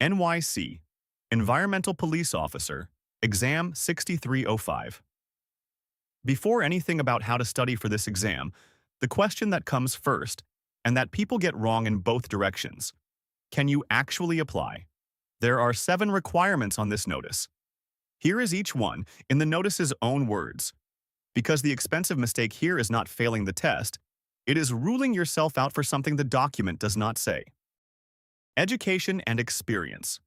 NYC Environmental Police Officer, Exam 6305. Before anything about how to study for this exam, the question that comes first, and that people get wrong in both directions: can you actually apply? There are 7 requirements on this notice. Here is each one in the notice's own words. Because the expensive mistake here is not failing the test, it is ruling yourself out for something the document does not say. Education and experience.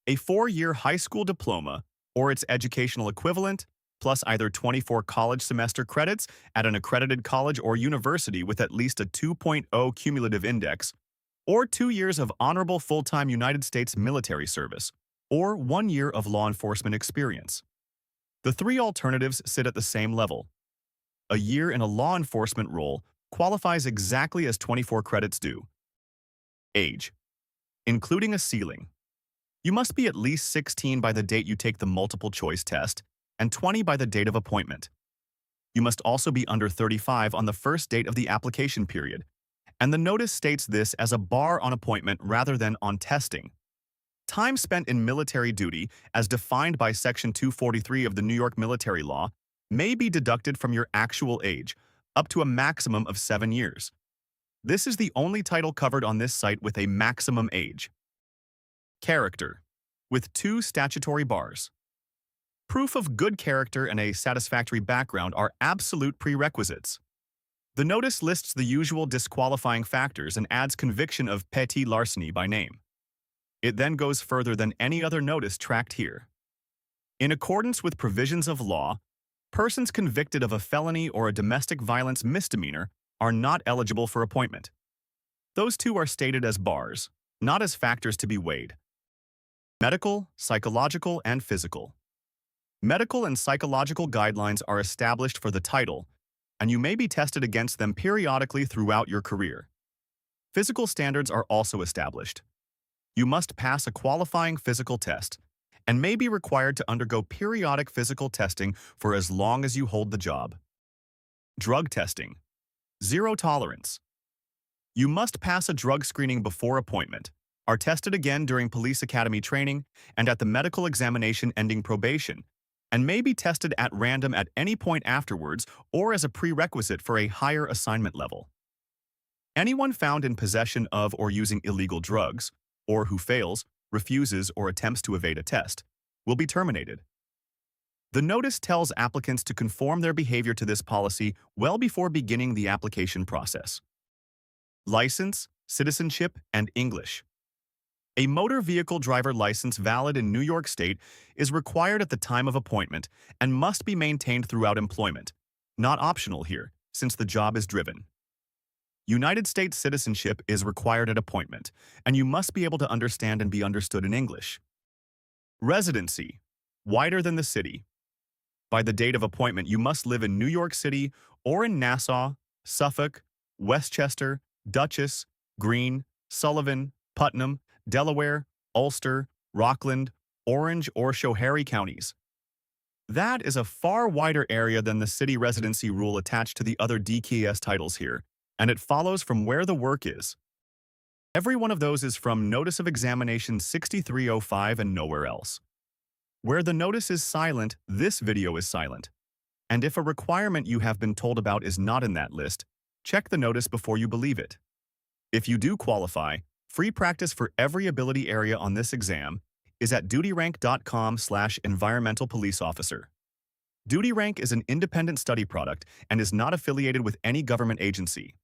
A 4-year high school diploma, or its educational equivalent, plus either 24 college semester credits at an accredited college or university with at least a 2.0 cumulative index, or 2 years of honorable full-time United States military service, or 1 year of law enforcement experience. The 3 alternatives sit at the same level. A year in a law enforcement role qualifies exactly as 24 credits do. Age. Including a ceiling. You must be at least 16 by the date you take the multiple choice test, and 20 by the date of appointment. You must also be under 35 on the first date of the application period, and the notice states this as a bar on appointment rather than on testing. Time spent in military duty, as defined by Section 243 of the New York Military Law, may be deducted from your actual age, up to a maximum of 7 years. This is the only title covered on this site with a maximum age. Character, with 2 statutory bars. Proof of good character and a satisfactory background are absolute prerequisites. The notice lists the usual disqualifying factors and adds conviction of petty larceny by name. It then goes further than any other notice tracked here. In accordance with provisions of law, persons convicted of a felony or a domestic violence misdemeanor are not eligible for appointment. Those 2 are stated as bars, not as factors to be weighed. Medical, psychological, and physical. Medical and psychological guidelines are established for the title, and you may be tested against them periodically throughout your career. Physical standards are also established. You must pass a qualifying physical test, and may be required to undergo periodic physical testing for as long as you hold the job. Drug testing. 0 tolerance. You must pass a drug screening before appointment, are tested again during police academy training and at the medical examination ending probation, and may be tested at random at any point afterwards or as a prerequisite for a higher assignment level. Anyone found in possession of or using illegal drugs, or who fails, refuses, or attempts to evade a test, will be terminated. The notice tells applicants to conform their behavior to this policy well before beginning the application process. License, citizenship, and English. A motor vehicle driver license valid in New York State is required at the time of appointment and must be maintained throughout employment, not optional here, since the job is driven. United States citizenship is required at appointment, and you must be able to understand and be understood in English. Residency, wider than the city. By the date of appointment, you must live in New York City or in Nassau, Suffolk, Westchester, Dutchess, Greene, Sullivan, Putnam, Delaware, Ulster, Rockland, Orange, or Schoharie counties. That is a far wider area than the city residency rule attached to the other dcas titles here, and it follows from where the work is. Every one of those is from Notice of Examination 6305 and nowhere else. Where the notice is silent, this video is silent. And if a requirement you have been told about is not in that list, check the notice before you believe it. If you do qualify, free practice for every ability area on this exam is at dutyrank.com/environmentalpoliceofficer. DutyRank is an independent study product and is not affiliated with any government agency.